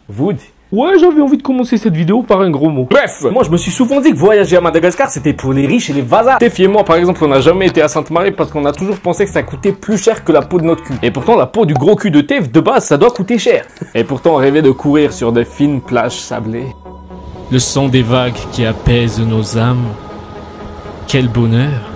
Wood. Ouais, j'avais envie de commencer cette vidéo par un gros mot. Bref, moi je me suis souvent dit que voyager à Madagascar c'était pour les riches et les vasards. Steph et moi par exemple on n'a jamais été à Sainte-Marie parce qu'on a toujours pensé que ça coûtait plus cher que la peau de notre cul. Et pourtant la peau du gros cul de Steph de base ça doit coûter cher. Et pourtant on rêvait de courir sur de fines plages sablées. Le son des vagues qui apaise nos âmes. Quel bonheur.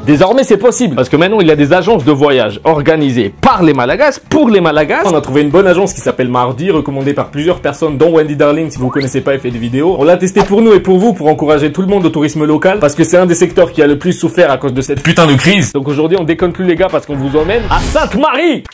Désormais c'est possible parce que maintenant il y a des agences de voyage organisées par les Malagasy pour les Malagasy. On a trouvé une bonne agence qui s'appelle Mardi, recommandée par plusieurs personnes dont Wendy Darling. Si vous connaissez pas, elle fait des vidéos. On l'a testé pour nous et pour vous pour encourager tout le monde au tourisme local parce que c'est un des secteurs qui a le plus souffert à cause de cette putain de crise. Donc aujourd'hui on déconne plus les gars parce qu'on vous emmène à Sainte-Marie.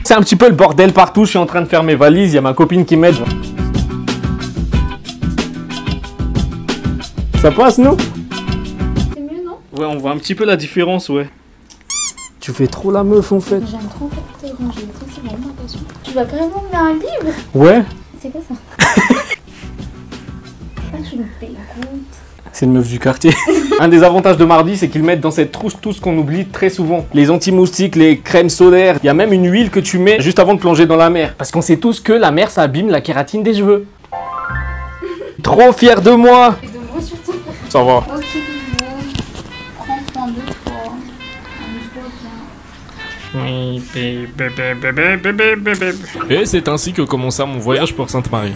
C'est un petit peu le bordel partout, je suis en train de faire mes valises, il y a ma copine qui m'aide. Ça passe, non? C'est mieux, non? Ouais, on voit un petit peu la différence, ouais. Tu fais trop la meuf, en fait. J'aime trop en fait te ranger, c'est vraiment ma passion. Tu vas carrément me mettre un livre? Ouais. C'est quoi ça? Ah, tu me dégoûtes. C'est une meuf du quartier. Un des avantages de Mardi, c'est qu'ils mettent dans cette trousse tout ce qu'on oublie très souvent. Les anti-moustiques, les crèmes solaires. Il y a même une huile que tu mets juste avant de plonger dans la mer. Parce qu'on sait tous que la mer, ça abîme la kératine des cheveux. Trop fier de moi. Et de moi surtout. Ça va. Ok, prends soin de toi. Amuse-toi bien. Et c'est ainsi que commença mon voyage pour Sainte-Marie.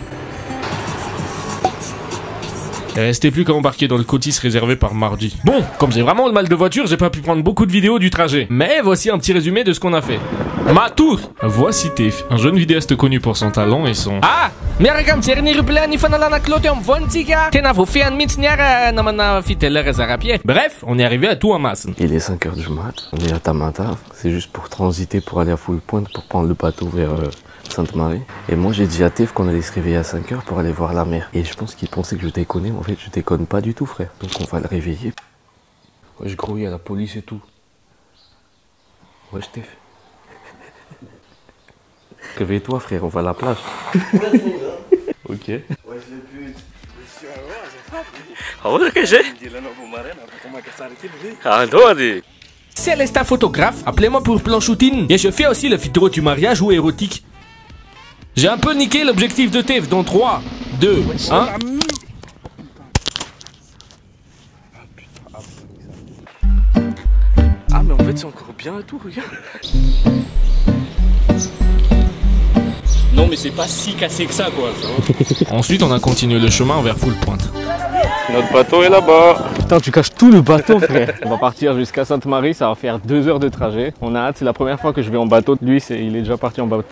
Il restait plus qu'à embarquer dans le cotis réservé par Mardi. Bon, comme j'ai vraiment le mal de voiture, j'ai pas pu prendre beaucoup de vidéos du trajet. Mais voici un petit résumé de ce qu'on a fait. Matur! Voici Tef, un jeune vidéaste connu pour son talent et son... Ah! Bref, on est arrivé à Touamas. Il est 5h du mat, on est à Tamata, c'est juste pour transiter pour aller à Full Point pour prendre le bateau vers Sainte-Marie. Et moi j'ai dit à Tef qu'on allait se réveiller à 5h pour aller voir la mer. Et je pense qu'il pensait que je déconnais, mais en fait je déconne pas du tout frère. Donc on va le réveiller. Wesh gros, il y a la police et tout. Wesh Tef. Réveille-toi frère, on va à la plage. Ok. Si elle est un photographe, appelez-moi pour plan shooting. Et je fais aussi le vidéo du mariage ou érotique. J'ai un peu niqué l'objectif de Tef dans 3, 2, 1. Ah mais en fait c'est encore bien et tout, regarde. Non mais c'est pas si cassé que ça quoi. Ensuite on a continué le chemin vers Full Point. Notre bateau est là-bas. Putain, tu caches tout le bateau, frère. On va partir jusqu'à Sainte-Marie, ça va faire 2 heures de trajet. On a hâte, c'est la première fois que je vais en bateau. Lui, il est déjà parti en bateau.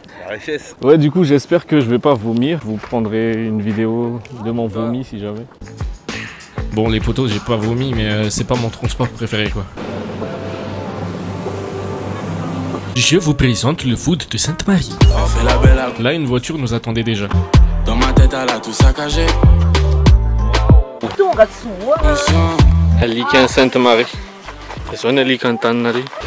Ouais, du coup, j'espère que je vais pas vomir. Vous prendrez une vidéo de mon vomi si jamais. Bon, les potos, j'ai pas vomi, mais c'est pas mon transport préféré, quoi. Je vous présente le food de Sainte-Marie. Là, une voiture nous attendait déjà. Dans ma tête, elle a tout saccagé. Sainte-Marie.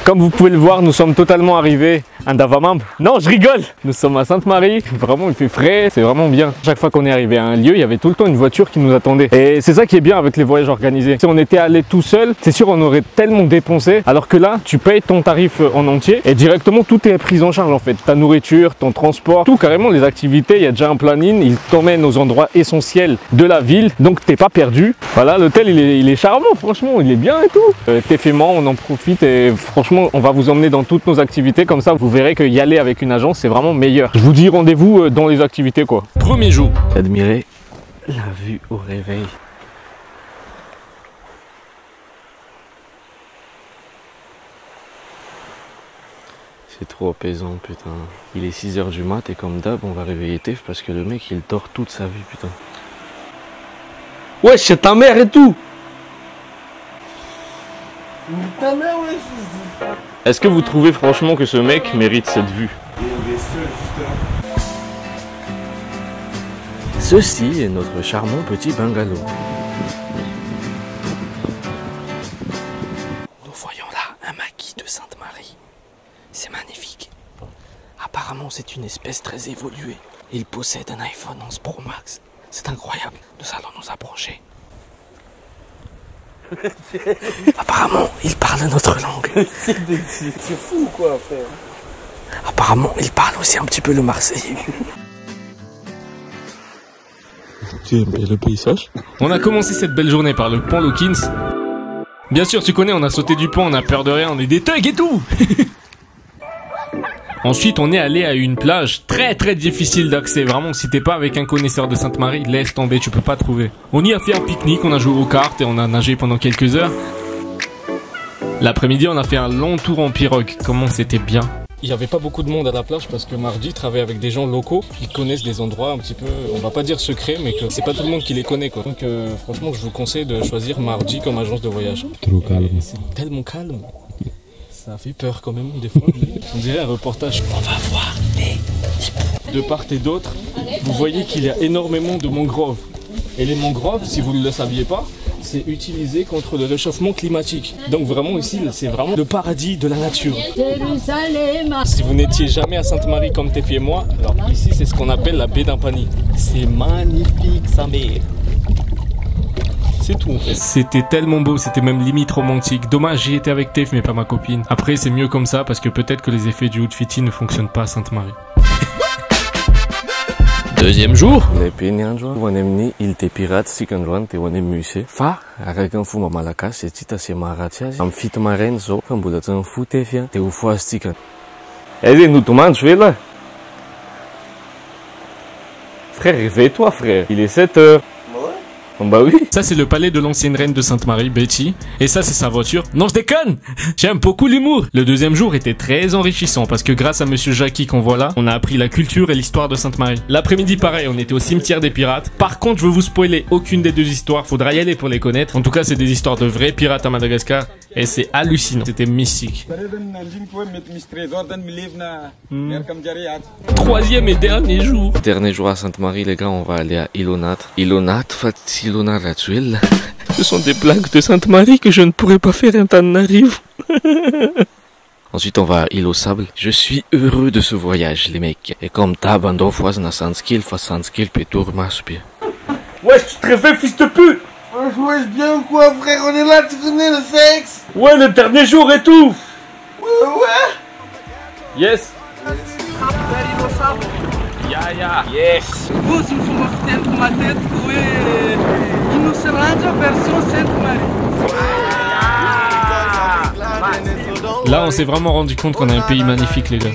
Comme vous pouvez le voir, nous sommes totalement arrivés à Davamamb. Non, je rigole. Nous sommes à Sainte-Marie. Vraiment, il fait frais. C'est vraiment bien. Chaque fois qu'on est arrivé à un lieu, il y avait tout le temps une voiture qui nous attendait. Et c'est ça qui est bien avec les voyages organisés. Si on était allé tout seul, c'est sûr on aurait tellement dépensé. Alors que là, tu payes ton tarif en entier et directement tout est pris en charge en fait. Ta nourriture, ton transport, tout carrément les activités. Il y a déjà un planning. Il t'emmène aux endroits essentiels de la ville. Donc t'es pas perdu. Voilà, l'hôtel il est charmant. Franchement, il est bien et tout. T'es on en profite et franchement on va vous emmener dans toutes nos activités, comme ça vous verrez que y aller avec une agence c'est vraiment meilleur. Je vous dis rendez-vous dans les activités quoi. Premier jour. Admirez la vue au réveil. C'est trop apaisant putain. Il est 6h du mat et comme d'hab on va réveiller Tef parce que le mec il dort toute sa vie putain. Ouais, c'est ta mère et tout. Est-ce que vous trouvez franchement que ce mec mérite cette vue? Ceci est notre charmant petit bungalow. Nous voyons là un maquis de Sainte-Marie. C'est magnifique. Apparemment, c'est une espèce très évoluée. Il possède un iPhone 11 Pro Max. C'est incroyable. Nous allons nous approcher. Apparemment, il parle notre langue. C'est fou quoi, frère. Apparemment, il parle aussi un petit peu le marseillais. Tu aimes bien le paysage? On a commencé cette belle journée par le pont Lawkins. Bien sûr, tu connais, on a sauté du pont, on a peur de rien, on est des thugs et tout. Ensuite, on est allé à une plage très difficile d'accès. Vraiment, si t'es pas avec un connaisseur de Sainte-Marie, laisse tomber, tu peux pas trouver. On y a fait un pique-nique, on a joué aux cartes et on a nagé pendant quelques heures. L'après-midi, on a fait un long tour en pirogue. Comment c'était bien. Il n'y avait pas beaucoup de monde à la plage parce que Mardi travaille avec des gens locaux qui connaissent des endroits un petit peu, on va pas dire secrets, mais que c'est pas tout le monde qui les connaît quoi. Donc franchement, je vous conseille de choisir Mardi comme agence de voyage. Trop calme. C'est tellement calme. Ça fait peur quand même des fois. On dirait un reportage. On va voir les de part et d'autre, vous voyez qu'il y a énormément de mangroves. Et les mangroves, si vous ne le saviez pas, c'est utilisé contre le réchauffement climatique. Donc vraiment ici, c'est vraiment le paradis de la nature. Si vous n'étiez jamais à Sainte-Marie comme Tefi et moi, alors ici c'est ce qu'on appelle la baie d'Ampani. C'est magnifique sa mère. C'est tout en fait. C'était tellement beau, c'était même limite romantique. Dommage, j'y étais avec Tef mais pas ma copine. Après c'est mieux comme ça parce que peut-être que les effets du Outfitty ne fonctionnent pas à Sainte-Marie. Deuxième jour. Les Pénianjois, on aime ni il te pirate, si qu'on joue, te on aime musée. Fa, avec un fou ma malaka, c'est tita c'est maratia. Am fit marraine, zo, comme vous l'êtes un fou Tefia, te ou fois stick. Eh, nous, tout le monde, je vais là. Frère, réveille-toi, frère. Il est 7 heures. Oh bah oui. Ça c'est le palais de l'ancienne reine de Sainte-Marie, Betty. Et ça c'est sa voiture. Non je déconne. J'aime beaucoup l'humour. Le deuxième jour était très enrichissant parce que grâce à monsieur Jackie qu'on voit là, on a appris la culture et l'histoire de Sainte-Marie. L'après-midi pareil, on était au cimetière des pirates. Par contre je veux vous spoiler aucune des deux histoires, faudra y aller pour les connaître. En tout cas c'est des histoires de vrais pirates à Madagascar. Et c'est hallucinant, c'était mystique. Troisième et dernier jour. Dernier jour à Sainte-Marie, les gars, on va aller à Ilonat. Ilonat, Fatilona Ratuel. Ce sont des blagues de Sainte-Marie que je ne pourrais pas faire un temps n'arrive. Ensuite, on va à Île au Sable. Je suis heureux de ce voyage, les mecs. Et comme t'as un fois na Sandskill, fa Sandskill, pétour, maspire. Ouais, tu te réveilles, fils de pute. Ouais, bien quoi, frère, on est là, tu connais le sexe. Ouais, le dernier jour et tout. Ouais. Yes. Yes. Là on s'est vraiment rendu compte qu'on a un pays magnifique les gars.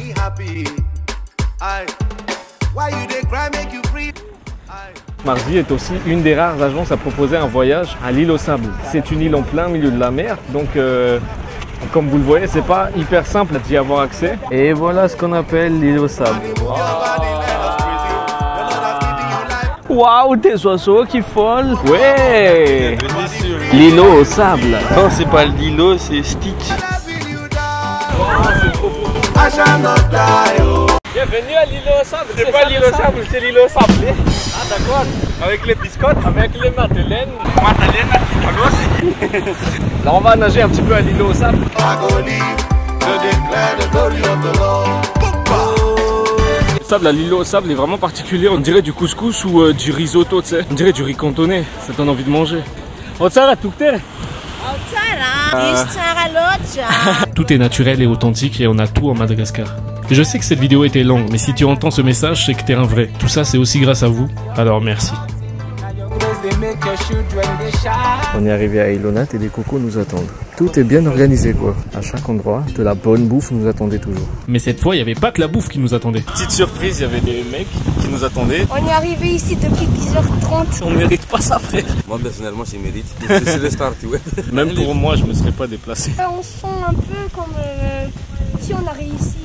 Mardi est aussi une des rares agences à proposer un voyage à l'île au Sable. C'est une île en plein milieu de la mer, donc comme vous le voyez, c'est pas hyper simple d'y avoir accès. Et voilà ce qu'on appelle l'île au Sable. Waouh, des oiseaux qui volent. Ouais. L'îlot au sable. Non, c'est pas l'îlot, c'est Stitch. Bienvenue à l'îlot au sable. C'est pas l'îlot au sable, c'est l'îlot au sable. Ah d'accord. Avec les biscottes. Avec les madeleines. Là on va nager un petit peu à l'îlot au sable. Le sable à l'îlot au sable est vraiment particulier. On dirait du couscous ou du risotto, tu sais. On dirait du riz cantonais. Ça donne envie de manger. Tout est naturel et authentique et on a tout en Madagascar. Je sais que cette vidéo était longue, mais si tu entends ce message, c'est que t'es un vrai. Tout ça, c'est aussi grâce à vous. Alors merci. On est arrivé à Ilonat et les cocos nous attendent. Tout est bien organisé quoi. À chaque endroit, de la bonne bouffe nous attendait toujours. Mais cette fois, il n'y avait pas que la bouffe qui nous attendait. Petite surprise, il y avait des mecs qui nous attendaient. On est arrivé ici depuis 10h30. On mérite pas ça, frère. Moi, personnellement, je mérite. C'est le start, ouais. Même pour moi, je me serais pas déplacé. On se sent un peu comme si on a réussi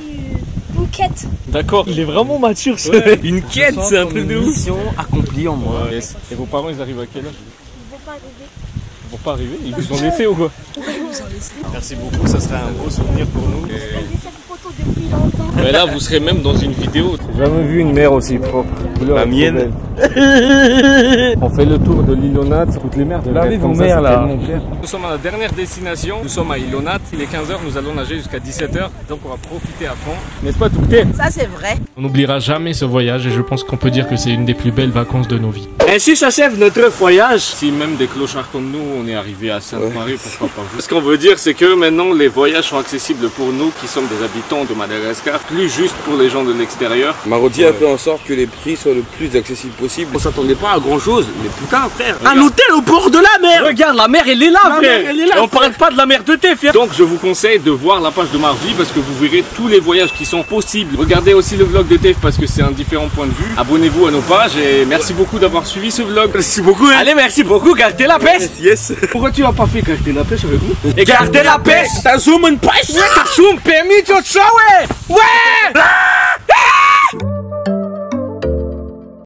une quête. D'accord, il est vraiment mature ce Ouais. Une quête, c'est un truc de ouf. Mission accomplie en moi. Ouais. Et vos parents, ils arrivent à quelle heure? Ils vont pas arriver. Ils vont pas arriver? Ils vous ont laissé ou quoi? Merci beaucoup, ça serait un beau souvenir pour nous. J'ai cette photo depuis longtemps. Mais là, vous serez même dans une vidéo. J'ai jamais vu une mer aussi propre. La mienne. On fait le tour de l'île aux Nattes, toutes les mers. Lavez vos mers là. Nous sommes à la dernière destination, nous sommes à île aux Nattes. Il est 15h, nous allons nager jusqu'à 17h, donc on va profiter à fond. N'est-ce pas Touquet? Ça c'est vrai. On n'oubliera jamais ce voyage et je pense qu'on peut dire que c'est une des plus belles vacances de nos vies. Ainsi s'achève notre voyage. Si même des clochards comme nous, on est arrivé à Sainte-Marie, pourquoi pas vous? Ce qu'on veut dire, c'est que maintenant les voyages sont accessibles pour nous qui sommes des habitants de Madagascar, plus juste pour les gens de l'extérieur. Marodi a fait en sorte que les prix soient le plus accessibles possible. On s'attendait pas à grand chose, mais putain frère, un hôtel au bord de la mer. Regarde, la mer elle est là frère. Et on parle pas de la mer de thé frère. Donc je vous conseille de voir la page de Mardi parce que vous verrez tous les voyages qui sont possibles. Regardez aussi le vlog de Tef parce que c'est un différent point de vue. Abonnez-vous à nos pages et merci beaucoup d'avoir suivi ce vlog. Merci beaucoup. Allez, merci beaucoup, gardez la pêche. Yes. Pourquoi tu n'as pas fait garder la pêche avec nous? Et gardez la pêche. T'as zoom une pêche. T'as zoom permis de ouais. Ouais.